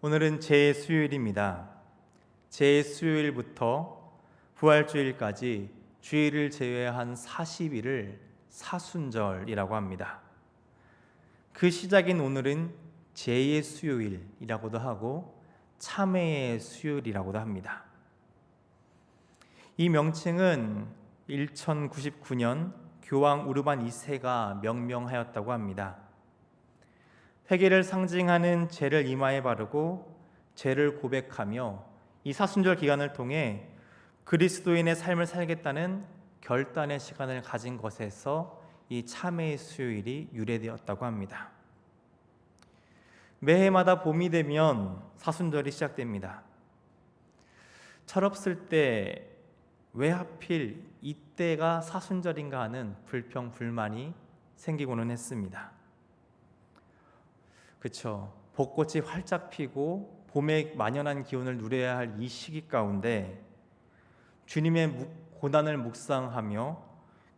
오늘은 제수요일입니다. 제수요일부터 부활주일까지 주일을 제외한 40일을 사순절이라고 합니다. 그 시작인 오늘은 제의 수요일이라고도 하고 참회의 수요일이라고도 합니다. 이 명칭은 1099년 교황 우르반 2세가 명명하였다고 합니다. 회개를 상징하는 죄를 이마에 바르고 죄를 고백하며 이 사순절 기간을 통해 그리스도인의 삶을 살겠다는 결단의 시간을 가진 것에서 이 참회의 수요일이 유래되었다고 합니다. 매해마다 봄이 되면 사순절이 시작됩니다. 철없을 때 왜 하필 이때가 사순절인가 하는 불평, 불만이 생기고는 했습니다. 그렇죠. 벚꽃이 활짝 피고 봄의 만연한 기운을 누려야 할 이 시기 가운데 주님의 고난을 묵상하며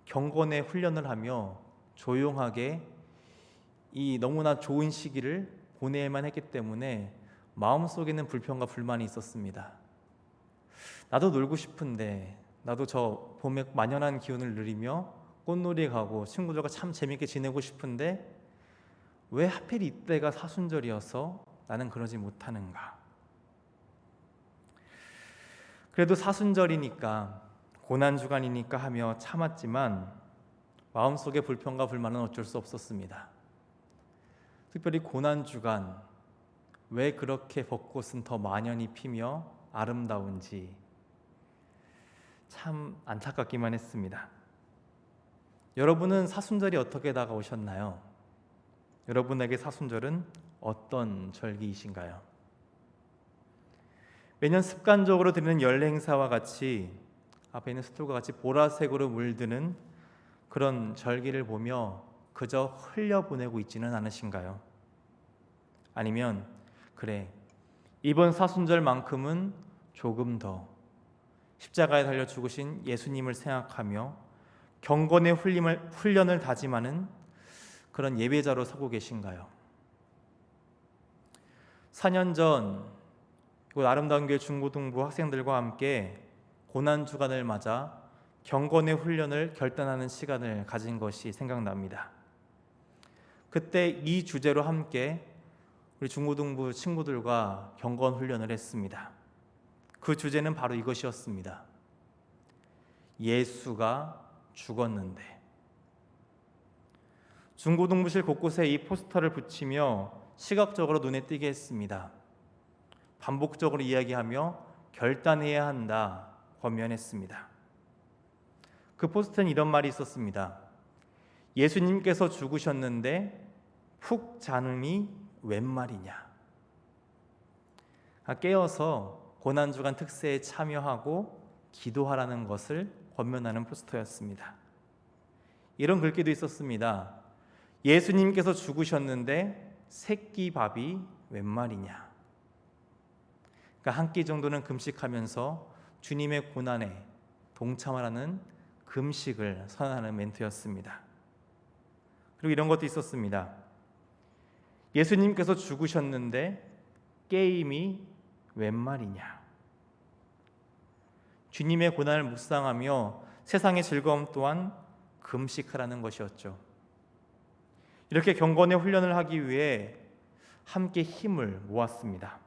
경건의 훈련을 하며 조용하게 이 너무나 좋은 시기를 보내야만 했기 때문에 마음속에는 불평과 불만이 있었습니다. 나도 놀고 싶은데, 나도 저 봄의 만연한 기운을 누리며 꽃놀이에 가고 친구들과 참 재밌게 지내고 싶은데 왜 하필 이때가 사순절이어서 나는 그러지 못하는가? 그래도 사순절이니까, 고난주간이니까 하며 참았지만 마음속의 불평과 불만은 어쩔 수 없었습니다. 특별히 고난주간, 왜 그렇게 벚꽃은 더 만연히 피며 아름다운지 참 안타깝기만 했습니다. 여러분은 사순절이 어떻게 다가오셨나요? 여러분에게 사순절은 어떤 절기이신가요? 매년 습관적으로 드리는 연례 행사와 같이 앞에 있는 스톨과 같이 보라색으로 물드는 그런 절기를 보며 그저 흘려보내고 있지는 않으신가요? 아니면 그래, 이번 사순절만큼은 조금 더 십자가에 달려 죽으신 예수님을 생각하며 경건의 훈련을 다짐하는 그런 예배자로 서고 계신가요? 4년 전 이곳 아름다운 교회 중고등부 학생들과 함께 고난주간을 맞아 경건의 훈련을 결단하는 시간을 가진 것이 생각납니다. 그때 이 주제로 함께 우리 중고등부 친구들과 경건 훈련을 했습니다. 그 주제는 바로 이것이었습니다. 예수가 죽었는데. 중고등부실 곳곳에 이 포스터를 붙이며 시각적으로 눈에 띄게 했습니다. 반복적으로 이야기하며 결단해야 한다 권면했습니다. 그 포스터는 이런 말이 있었습니다. 예수님께서 죽으셨는데 푹 자느니 웬 말이냐. 깨어서 고난주간 특세에 참여하고 기도하라는 것을 권면하는 포스터였습니다. 이런 글귀도 있었습니다. 예수님께서 죽으셨는데 새끼밥이 웬 말이냐. 그러니까 한 끼 정도는 금식하면서 주님의 고난에 동참하라는 금식을 선언하는 멘트였습니다. 그리고 이런 것도 있었습니다. 예수님께서 죽으셨는데 게임이 웬 말이냐. 주님의 고난을 묵상하며 세상의 즐거움 또한 금식하라는 것이었죠. 이렇게 경건의 훈련을 하기 위해 함께 힘을 모았습니다.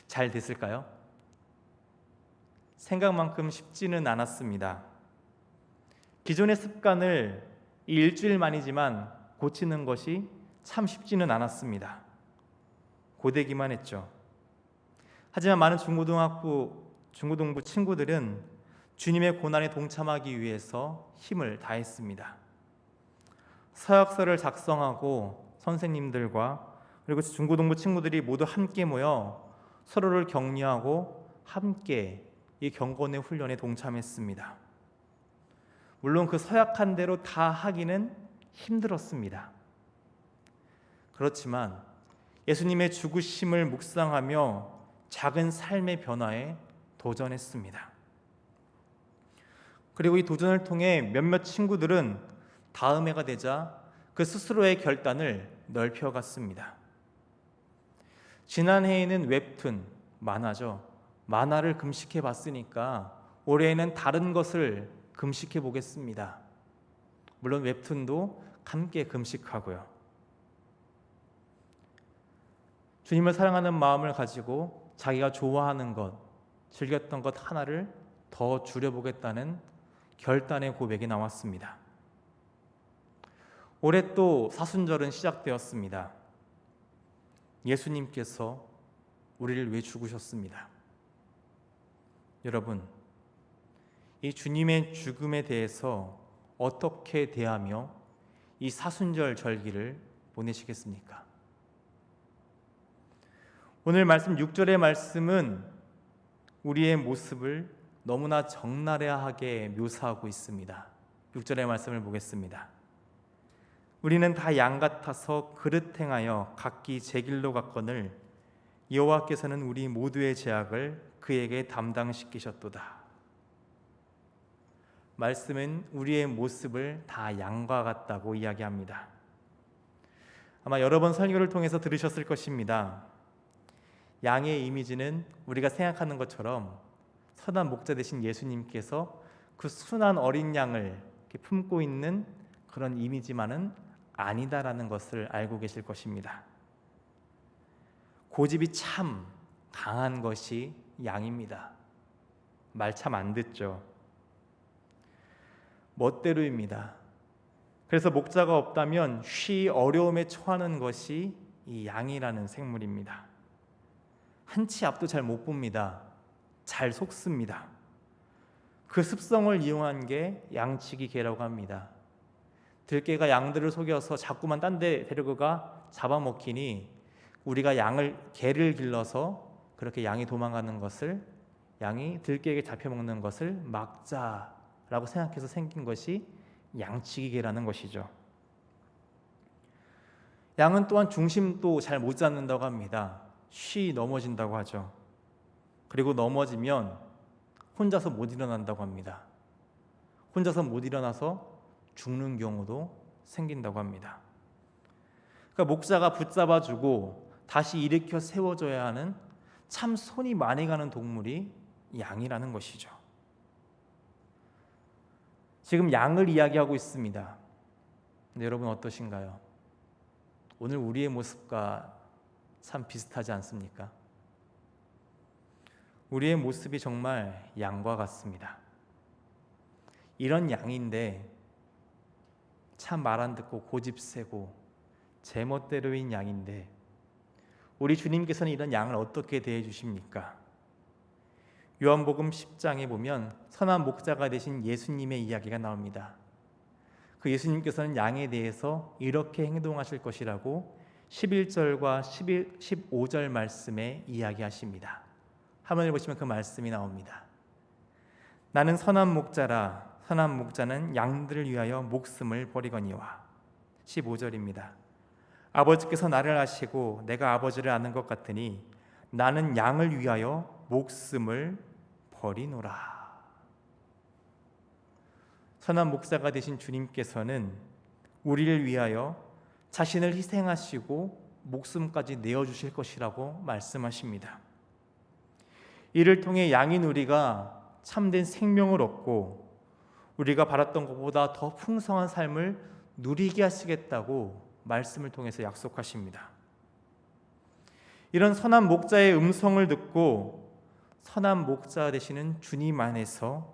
잘 됐을까요? 생각만큼 쉽지는 않았습니다. 기존의 습관을 일주일만이지만 고치는 것이 참 쉽지는 않았습니다. 고되기만 했죠. 하지만 많은 중고등부 친구들은 주님의 고난에 동참하기 위해서 힘을 다했습니다. 서약서를 작성하고 선생님들과 그리고 중고등부 친구들이 모두 함께 모여 서로를 격려하고 함께 이 경건의 훈련에 동참했습니다. 물론 그 서약한 대로 다 하기는 힘들었습니다. 그렇지만 예수님의 죽으심을 묵상하며 작은 삶의 변화에 도전했습니다. 그리고 이 도전을 통해 몇몇 친구들은 다음 해가 되자 그 스스로의 결단을 넓혀갔습니다. 지난해에는 웹툰, 만화죠. 만화를 금식해 봤으니까 올해에는 다른 것을 금식해 보겠습니다. 물론 웹툰도 함께 금식하고요. 주님을 사랑하는 마음을 가지고 자기가 좋아하는 것, 즐겼던 것 하나를 더 줄여보겠다는 결단의 고백이 나왔습니다. 올해 또 사순절은 시작되었습니다. 예수님께서 우리를 왜 죽으셨습니다. 여러분, 이 주님의 죽음에 대해서 어떻게 대하며 이 사순절 절기를 보내시겠습니까? 오늘 말씀 6절의 말씀은 우리의 모습을 너무나 적나라하게 묘사하고 있습니다. 6절의 말씀을 보겠습니다. 우리는 다 양 같아서 그릇 행하여 각기 제 길로 갔거늘 여호와께서는 우리 모두의 죄악을 그에게 담당시키셨도다. 말씀은 우리의 모습을 다 양과 같다고 이야기합니다. 아마 여러 번 설교를 통해서 들으셨을 것입니다. 양의 이미지는 우리가 생각하는 것처럼 선한 목자 되신 예수님께서 그 순한 어린 양을 품고 있는 그런 이미지만은 아니다라는 것을 알고 계실 것입니다. 고집이 참 강한 것이 양입니다. 말 참 안 듣죠. 멋대로입니다. 그래서 목자가 없다면 쉬 어려움에 처하는 것이 이 양이라는 생물입니다. 한치 앞도 잘 못 봅니다. 잘 속습니다. 그 습성을 이용한 게 양치기 개라고 합니다. 들개가 양들을 속여서 자꾸만 딴 데 데려가 잡아먹히니 우리가 개를 길러서 그렇게 양이 도망가는 것을, 양이 들개에게 잡혀먹는 것을 막자라고 생각해서 생긴 것이 양치기 개라는 것이죠. 양은 또한 중심도 잘 못 잡는다고 합니다. 쉬 넘어진다고 하죠. 그리고 넘어지면 혼자서 못 일어난다고 합니다. 혼자서 못 일어나서 죽는 경우도 생긴다고 합니다. 그러니까 목자가 붙잡아주고 다시 일으켜 세워줘야 하는 참 손이 많이 가는 동물이 양이라는 것이죠. 지금 양을 이야기하고 있습니다. 근데 여러분 어떠신가요? 오늘 우리의 모습과 참 비슷하지 않습니까? 우리의 모습이 정말 양과 같습니다. 이런 양인데 참 말 안 듣고 고집 세고 제멋대로인 양인데 우리 주님께서는 이런 양을 어떻게 대해 주십니까? 요한복음 10장에 보면 선한 목자가 되신 예수님의 이야기가 나옵니다. 그 예수님께서는 양에 대해서 이렇게 행동하실 것이라고 11절과 15절 말씀에 이야기하십니다. 화면을 보시면 그 말씀이 나옵니다. 나는 선한 목자라. 선한 목자는 양들을 위하여 목숨을 버리거니와. 15절입니다. 아버지께서 나를 아시고 내가 아버지를 아는 것 같으니 나는 양을 위하여 목숨을 버리노라. 선한 목자가 되신 주님께서는 우리를 위하여 자신을 희생하시고 목숨까지 내어주실 것이라고 말씀하십니다. 이를 통해 양인 우리가 참된 생명을 얻고 우리가 바랐던 것보다 더 풍성한 삶을 누리게 하시겠다고 말씀을 통해서 약속하십니다. 이런 선한 목자의 음성을 듣고 선한 목자 되시는 주님 안에서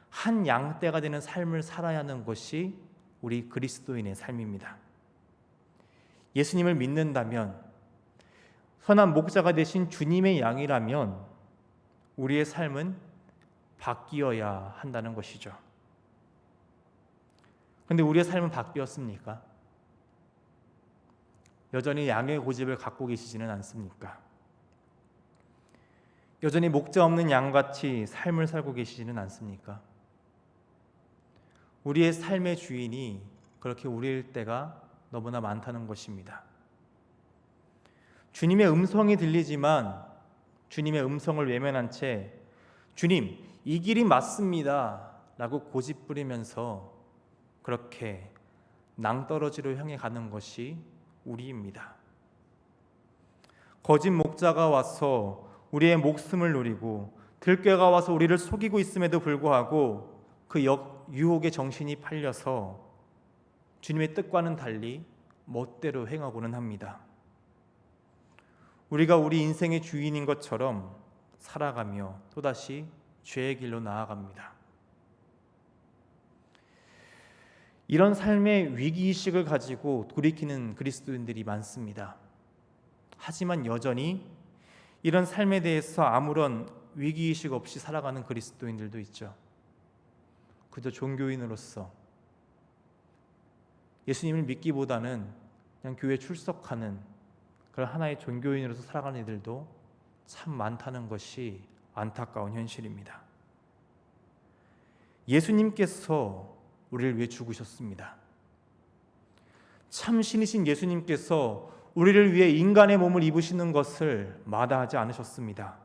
한 양떼가 되는 삶을 살아야 하는 것이 우리 그리스도인의 삶입니다. 예수님을 믿는다면, 선한 목자가 되신 주님의 양이라면 우리의 삶은 바뀌어야 한다는 것이죠. 그런데 우리의 삶은 바뀌었습니까? 여전히 양의 고집을 갖고 계시지는 않습니까? 여전히 목자 없는 양같이 삶을 살고 계시지는 않습니까? 우리의 삶의 주인이 그렇게 우리일 때가 너무나 많다는 것입니다. 주님의 음성이 들리지만 주님의 음성을 외면한 채 주님, 이 길이 맞습니다 라고 고집 부리면서 그렇게 낭떠러지로 향해 가는 것이 우리입니다. 거짓 목자가 와서 우리의 목숨을 노리고 들깨가 와서 우리를 속이고 있음에도 불구하고 그 유혹의 정신이 팔려서 주님의 뜻과는 달리 멋대로 행하고는 합니다. 우리가 우리 인생의 주인인 것처럼 살아가며 또다시 죄의 길로 나아갑니다. 이런 삶의 위기의식을 가지고 돌이키는 그리스도인들이 많습니다. 하지만 여전히 이런 삶에 대해서 아무런 위기의식 없이 살아가는 그리스도인들도 있죠. 그저 종교인으로서 예수님을 믿기보다는 그냥 교회 출석하는 그런 하나의 종교인으로서 살아가는 이들도 참 많다는 것이 안타까운 현실입니다. 예수님께서 우리를 위해 죽으셨습니다. 참 신이신 예수님께서 우리를 위해 인간의 몸을 입으시는 것을 마다하지 않으셨습니다.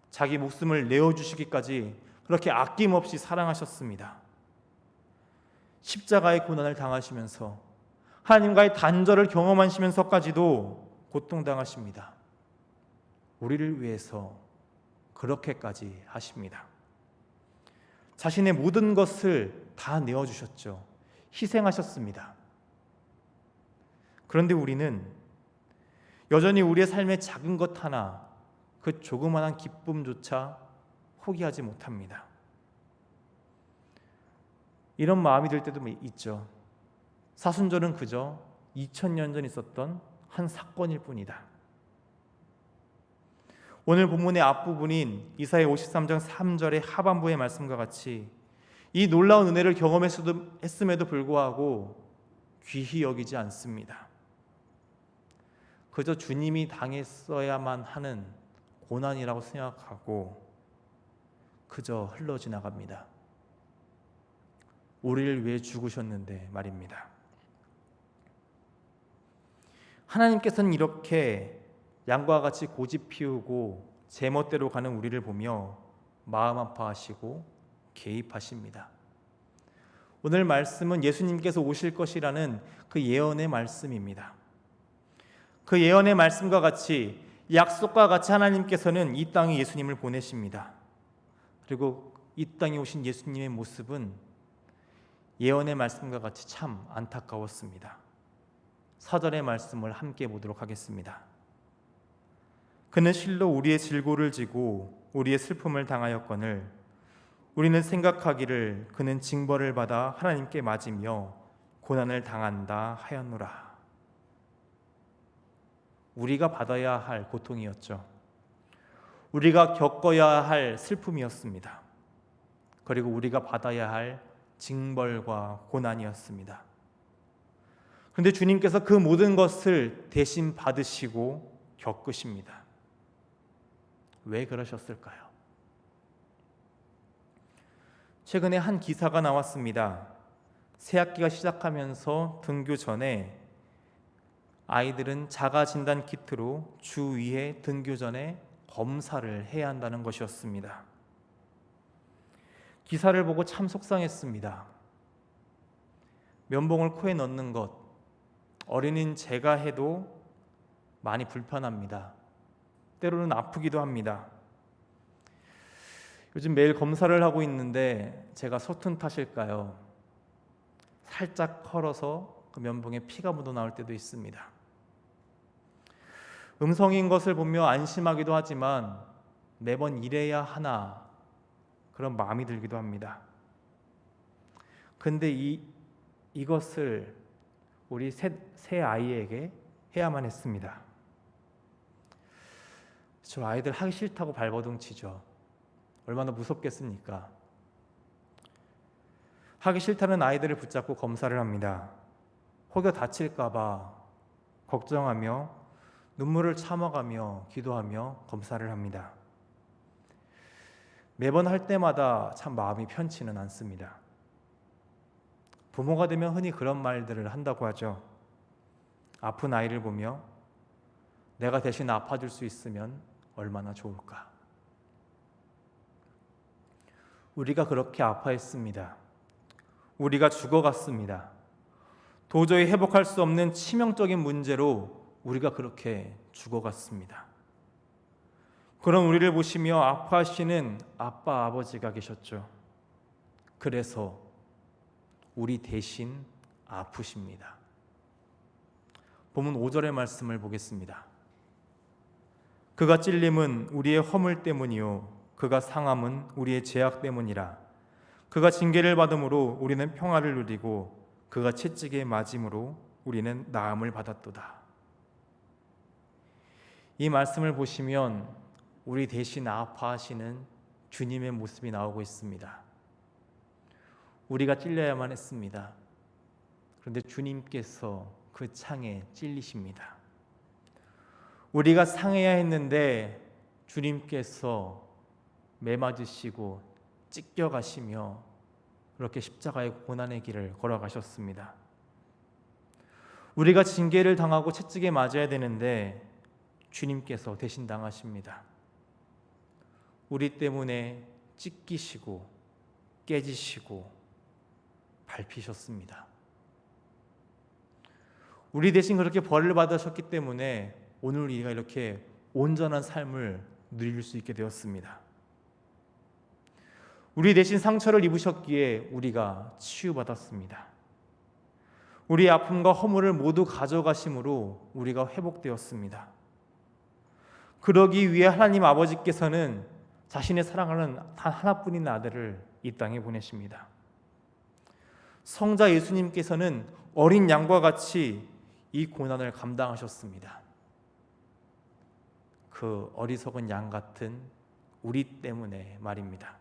자기 목숨을 내어주시기까지 그렇게 아낌없이 사랑하셨습니다. 십자가의 고난을 당하시면서 하나님과의 단절을 경험하시면서까지도 고통당하십니다. 우리를 위해서 그렇게까지 하십니다. 자신의 모든 것을 다 내어주셨죠. 희생하셨습니다. 그런데 우리는 여전히 우리의 삶의 작은 것 하나, 그 조그마한 기쁨조차 포기하지 못합니다. 이런 마음이 들 때도 있죠. 사순절은 그저 2000년 전 있었던 한 사건일 뿐이다. 오늘 본문의 앞부분인 이사야 53장 3절의 하반부의 말씀과 같이 이 놀라운 은혜를 경험했음에도 불구하고 귀히 여기지 않습니다. 그저 주님이 당했어야만 하는 고난이라고 생각하고 그저 흘러 지나갑니다. 우리를 위해 죽으셨는데 말입니다. 하나님께서는 이렇게 양과 같이 고집 피우고 제멋대로 가는 우리를 보며 마음 아파하시고 개입하십니다. 오늘 말씀은 예수님께서 오실 것이라는 그 예언의 말씀입니다. 그 예언의 말씀과 같이 약속과 같이 하나님께서는 이 땅에 예수님을 보내십니다. 그리고 이 땅에 오신 예수님의 모습은 예언의 말씀과 같이 참 안타까웠습니다. 4절의 말씀을 함께 보도록 하겠습니다. 그는 실로 우리의 질고를 지고 우리의 슬픔을 당하였거늘 우리는 생각하기를 그는 징벌을 받아 하나님께 맞으며 고난을 당한다 하였노라. 우리가 받아야 할 고통이었죠. 우리가 겪어야 할 슬픔이었습니다. 그리고 우리가 받아야 할 징벌과 고난이었습니다. 그런데 주님께서 그 모든 것을 대신 받으시고 겪으십니다. 왜 그러셨을까요? 최근에 한 기사가 나왔습니다. 새학기가 시작하면서 등교 전에 아이들은 자가진단 키트로 주 2회 등교 전에 검사를 해야 한다는 것이었습니다. 기사를 보고 참 속상했습니다. 면봉을 코에 넣는 것, 어린이는 제가 해도 많이 불편합니다. 때로는 아프기도 합니다. 요즘 매일 검사를 하고 있는데 제가 서툰 탓일까요? 살짝 컬어서 그 면봉에 피가 묻어 나올 때도 있습니다. 음성인 것을 보며 안심하기도 하지만 매번 이래야 하나 그런 마음이 들기도 합니다. 근데 이것을 우리 새 아이에게 해야만 했습니다. 저 아이들 하기 싫다고 발버둥 치죠. 얼마나 무섭겠습니까? 하기 싫다는 아이들을 붙잡고 검사를 합니다. 혹여 다칠까 봐 걱정하며 눈물을 참아가며 기도하며 검사를 합니다. 매번 할 때마다 참 마음이 편치는 않습니다. 부모가 되면 흔히 그런 말들을 한다고 하죠. 아픈 아이를 보며 내가 대신 아파줄 수 있으면 얼마나 좋을까. 우리가 그렇게 아파했습니다. 우리가 죽어갔습니다. 도저히 회복할 수 없는 치명적인 문제로 우리가 그렇게 죽어갔습니다. 그런 우리를 보시며 아파하시는 아빠, 아버지가 계셨죠. 그래서 우리 대신 아프십니다. 본문 5절의 말씀을 보겠습니다. 그가 찔림은 우리의 허물 때문이요 그가 상함은 우리의 죄악 때문이라. 그가 징계를 받음으로 우리는 평화를 누리고 그가 채찍에 맞음으로 우리는 나음을 받았도다. 이 말씀을 보시면 우리 대신 아파하시는 주님의 모습이 나오고 있습니다. 우리가 찔려야만 했습니다. 그런데 주님께서 그 창에 찔리십니다. 우리가 상해야 했는데 주님께서 매맞으시고 찢겨가시며 그렇게 십자가의 고난의 길을 걸어가셨습니다. 우리가 징계를 당하고 채찍에 맞아야 되는데 주님께서 대신 당하십니다. 우리 때문에 찢기시고 깨지시고 밟히셨습니다. 우리 대신 그렇게 벌을 받으셨기 때문에 오늘 우리가 이렇게 온전한 삶을 누릴 수 있게 되었습니다. 우리 대신 상처를 입으셨기에 우리가 치유받았습니다. 우리의 아픔과 허물을 모두 가져가심으로 우리가 회복되었습니다. 그러기 위해 하나님 아버지께서는 자신의 사랑하는 단 하나뿐인 아들을 이 땅에 보내십니다. 성자 예수님께서는 어린 양과 같이 이 고난을 감당하셨습니다. 그 어리석은 양 같은 우리 때문에 말입니다.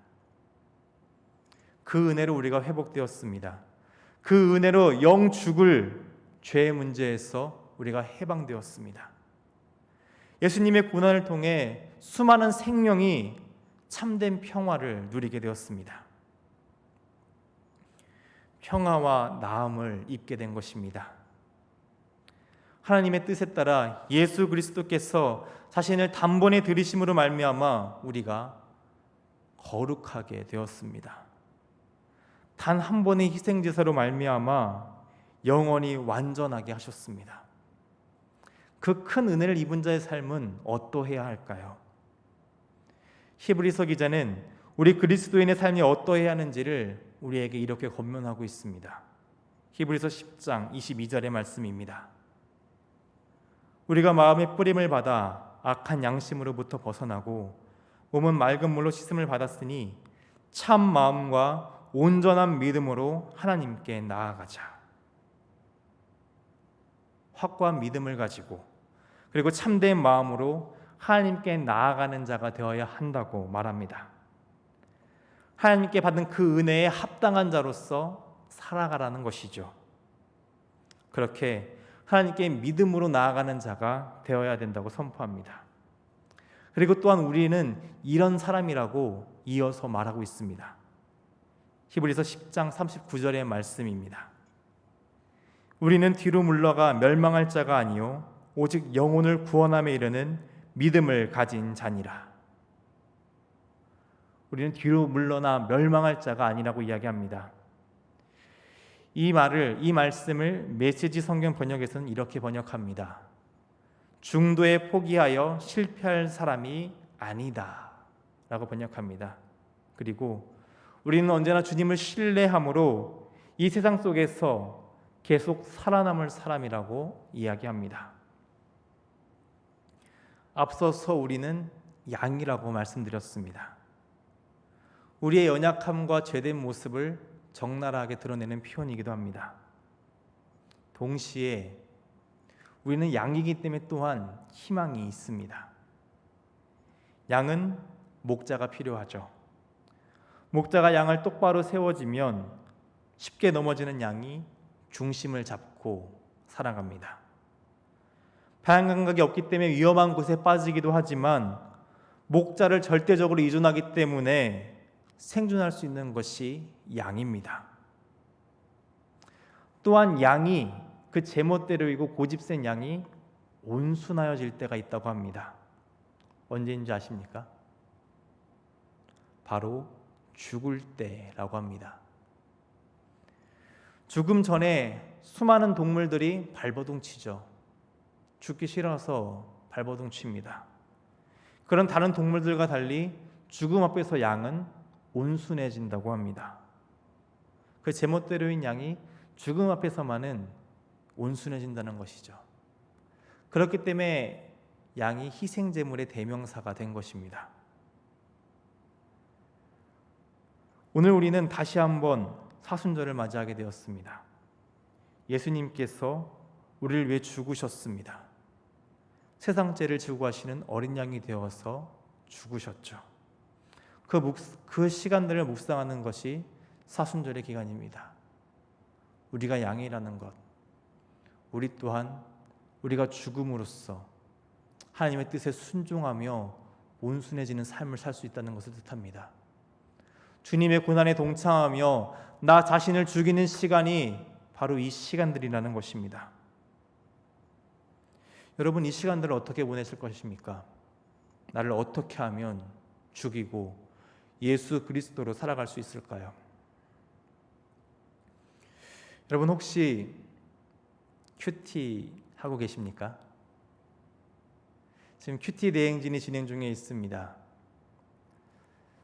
그 은혜로 우리가 회복되었습니다. 그 은혜로 영 죽을 죄의 문제에서 우리가 해방되었습니다. 예수님의 고난을 통해 수많은 생명이 참된 평화를 누리게 되었습니다. 평화와 나음을 입게 된 것입니다. 하나님의 뜻에 따라 예수 그리스도께서 자신을 단번에 들이심으로 말미암아 우리가 거룩하게 되었습니다. 단 한 번의 희생제사로 말미암아 영원히 완전하게 하셨습니다. 그 큰 은혜를 입은 자의 삶은 어떠해야 할까요? 히브리서 기자는 우리 그리스도인의 삶이 어떠해야 하는지를 우리에게 이렇게 권면하고 있습니다. 히브리서 10장 22절의 말씀입니다. 우리가 마음의 뿌림을 받아 악한 양심으로부터 벗어나고 몸은 맑은 물로 씻음을 받았으니 참 마음과 온전한 믿음으로 하나님께 나아가자. 확고한 믿음을 가지고 그리고 참된 마음으로 하나님께 나아가는 자가 되어야 한다고 말합니다. 하나님께 받은 그 은혜에 합당한 자로서 살아가라는 것이죠. 그렇게 하나님께 믿음으로 나아가는 자가 되어야 된다고 선포합니다. 그리고 또한 우리는 이런 사람이라고 이어서 말하고 있습니다. 히브리서 10장 39절의 말씀입니다. 우리는 뒤로 물러가 멸망할 자가 아니요 오직 영혼을 구원함에 이르는 믿음을 가진 자니라. 우리는 뒤로 물러나 멸망할 자가 아니라고 이야기합니다. 이 말씀을 메시지 성경 번역에서는 이렇게 번역합니다. 중도에 포기하여 실패할 사람이 아니다 라고 번역합니다. 그리고 우리는 언제나 주님을 신뢰함으로 이 세상 속에서 계속 살아남을 사람이라고 이야기합니다. 앞서서 우리는 양이라고 말씀드렸습니다. 우리의 연약함과 죄된 모습을 적나라하게 드러내는 표현이기도 합니다. 동시에 우리는 양이기 때문에 또한 희망이 있습니다. 양은 목자가 필요하죠. 목자가 양을 똑바로 세워지면 쉽게 넘어지는 양이 중심을 잡고 살아갑니다. 방향 감각이 없기 때문에 위험한 곳에 빠지기도 하지만 목자를 절대적으로 의존하기 때문에 생존할 수 있는 것이 양입니다. 또한 양이 그 제멋대로이고 고집센 양이 온순하여질 때가 있다고 합니다. 언제인지 아십니까? 바로 죽을 때라고 합니다. 죽음 전에 수많은 동물들이 발버둥 치죠. 죽기 싫어서 발버둥 칩니다. 그런 다른 동물들과 달리 죽음 앞에서 양은 온순해진다고 합니다. 그 제멋대로인 양이 죽음 앞에서만은 온순해진다는 것이죠. 그렇기 때문에 양이 희생제물의 대명사가 된 것입니다. 오늘 우리는 다시 한번 사순절을 맞이하게 되었습니다. 예수님께서 우리를 위해 죽으셨습니다. 세상 죄를 지고 가시는 어린 양이 되어서 죽으셨죠. 그 시간들을 묵상하는 것이 사순절의 기간입니다. 우리가 양이라는 것, 우리 또한 우리가 죽음으로써 하나님의 뜻에 순종하며 온순해지는 삶을 살 수 있다는 것을 뜻합니다. 주님의 고난에 동참하며 나 자신을 죽이는 시간이 바로 이 시간들이라는 것입니다. 여러분, 이 시간들을 어떻게 보내실 것입니까? 나를 어떻게 하면 죽이고 예수 그리스도로 살아갈 수 있을까요? 여러분, 혹시 큐티 하고 계십니까? 지금 큐티 대행진이 진행 중에 있습니다.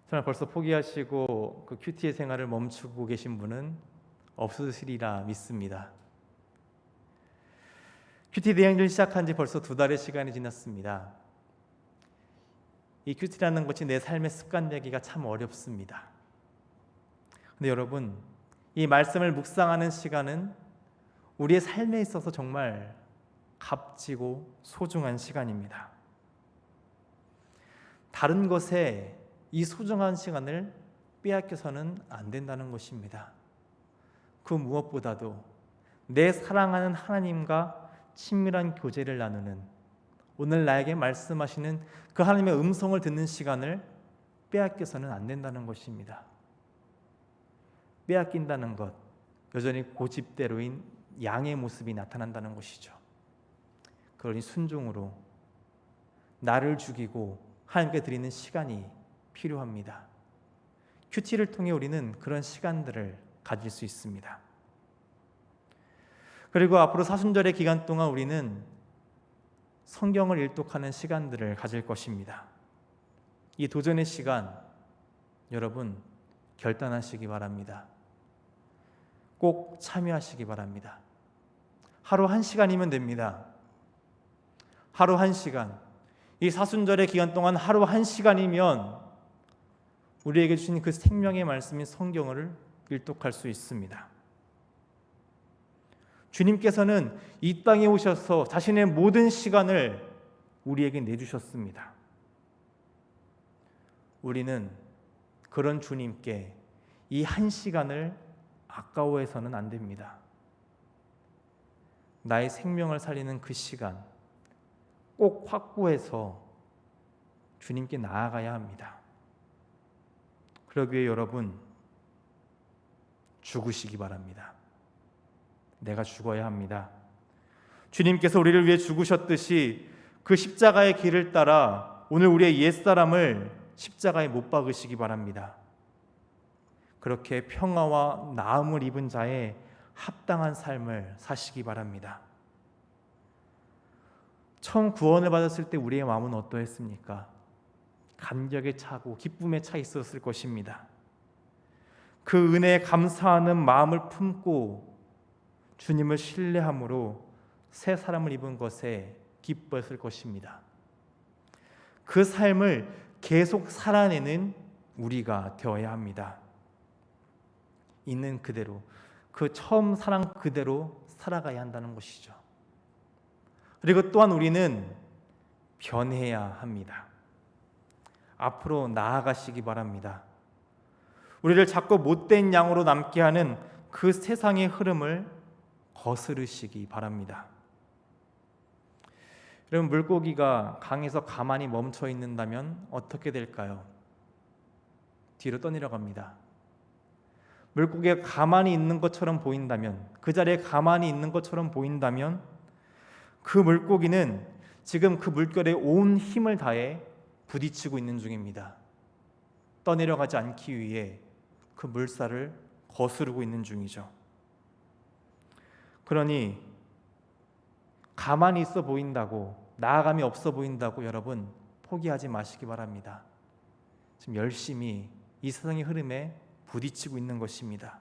정말 벌써 포기하시고 그 큐티의 생활을 멈추고 계신 분은 없으시리라 믿습니다. 큐티 대행진 시작한 지 벌써 2달의 시간이 지났습니다. 이 큐티라는 것이 내 삶의 습관 되기가 참 어렵습니다. 근데 여러분, 이 말씀을 묵상하는 시간은 우리의 삶에 있어서 정말 값지고 소중한 시간입니다. 다른 것에 이 소중한 시간을 빼앗겨서는 안 된다는 것입니다. 그 무엇보다도 내 사랑하는 하나님과 친밀한 교제를 나누는, 오늘 나에게 말씀하시는 그 하나님의 음성을 듣는 시간을 빼앗겨서는 안 된다는 것입니다. 빼앗긴다는 것, 여전히 고집대로인 양의 모습이 나타난다는 것이죠. 그러니 순종으로 나를 죽이고 하나님께 드리는 시간이 필요합니다. 큐티를 통해 우리는 그런 시간들을 가질 수 있습니다. 그리고 앞으로 사순절의 기간 동안 우리는 성경을 일독하는 시간들을 가질 것입니다. 이 도전의 시간, 여러분 결단하시기 바랍니다. 꼭 참여하시기 바랍니다. 하루 1시간이면 됩니다. 하루 1시간. 이 사순절의 기간 동안 하루 1시간이면 우리에게 주신 그 생명의 말씀인 성경을 일독할 수 있습니다. 주님께서는 이 땅에 오셔서 자신의 모든 시간을 우리에게 내주셨습니다. 우리는 그런 주님께 이 1시간을 아까워해서는 안 됩니다. 나의 생명을 살리는 그 시간 꼭 확보해서 주님께 나아가야 합니다. 그러기 위해 여러분 죽으시기 바랍니다. 내가 죽어야 합니다. 주님께서 우리를 위해 죽으셨듯이 그 십자가의 길을 따라 오늘 우리의 옛사람을 십자가에 못 박으시기 바랍니다. 그렇게 평화와 나음을 입은 자의 합당한 삶을 사시기 바랍니다. 처음 구원을 받았을 때 우리의 마음은 어떠했습니까? 감격에 차고 기쁨에 차 있었을 것입니다. 그 은혜에 감사하는 마음을 품고 주님을 신뢰함으로 새 사람을 입은 것에 기뻐했을 것입니다. 그 삶을 계속 살아내는 우리가 되어야 합니다. 있는 그대로, 그 처음 사랑 그대로 살아가야 한다는 것이죠. 그리고 또한 우리는 변해야 합니다. 앞으로 나아가시기 바랍니다. 우리를 자꾸 못된 양으로 남게 하는 그 세상의 흐름을 거스르시기 바랍니다. 여러분, 물고기가 강에서 가만히 멈춰 있는다면 어떻게 될까요? 뒤로 떠내려갑니다. 물고기가 가만히 있는 것처럼 보인다면, 그 자리에 가만히 있는 것처럼 보인다면 그 물고기는 지금 그 물결에 온 힘을 다해 부딪히고 있는 중입니다. 떠내려가지 않기 위해 그 물살을 거스르고 있는 중이죠. 그러니 가만히 있어 보인다고, 나아감이 없어 보인다고 여러분 포기하지 마시기 바랍니다. 지금 열심히 이 세상의 흐름에 부딪히고 있는 것입니다.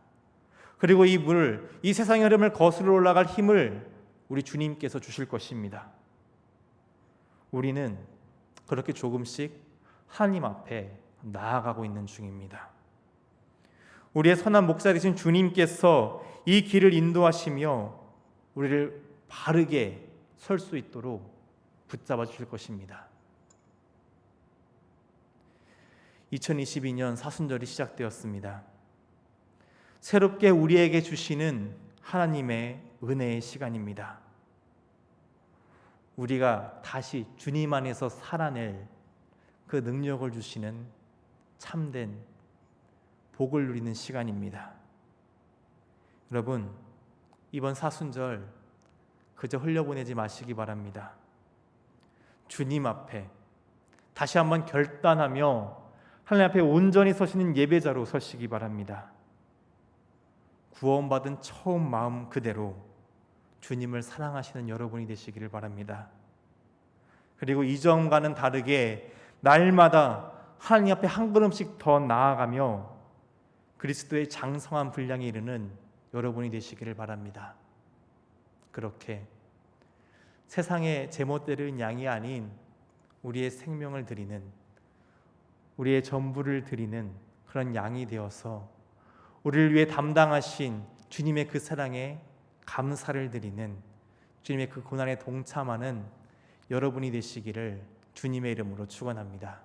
그리고 이 세상의 흐름을 거슬러 올라갈 힘을 우리 주님께서 주실 것입니다. 우리는 그렇게 조금씩 하나님 앞에 나아가고 있는 중입니다. 우리의 선한 목자 되신 주님께서 이 길을 인도하시며 우리를 바르게 설 수 있도록 붙잡아 주실 것입니다. 2022년 사순절이 시작되었습니다. 새롭게 우리에게 주시는 하나님의 은혜의 시간입니다. 우리가 다시 주님 안에서 살아낼 그 능력을 주시는 참된 복을 누리는 시간입니다. 여러분, 이번 사순절 그저 흘려보내지 마시기 바랍니다. 주님 앞에 다시 한번 결단하며 하나님 앞에 온전히 서시는 예배자로 서시기 바랍니다. 구원받은 처음 마음 그대로 주님을 사랑하시는 여러분이 되시기를 바랍니다. 그리고 이전과는 다르게 날마다 하나님 앞에 한 걸음씩 더 나아가며 그리스도의 장성한 분량에 이르는 여러분이 되시기를 바랍니다. 그렇게 세상의 제멋대로인 양이 아닌 우리의 생명을 드리는, 우리의 전부를 드리는 그런 양이 되어서 우리를 위해 담당하신 주님의 그 사랑에 감사를 드리는, 주님의 그 고난에 동참하는 여러분이 되시기를 주님의 이름으로 축원합니다.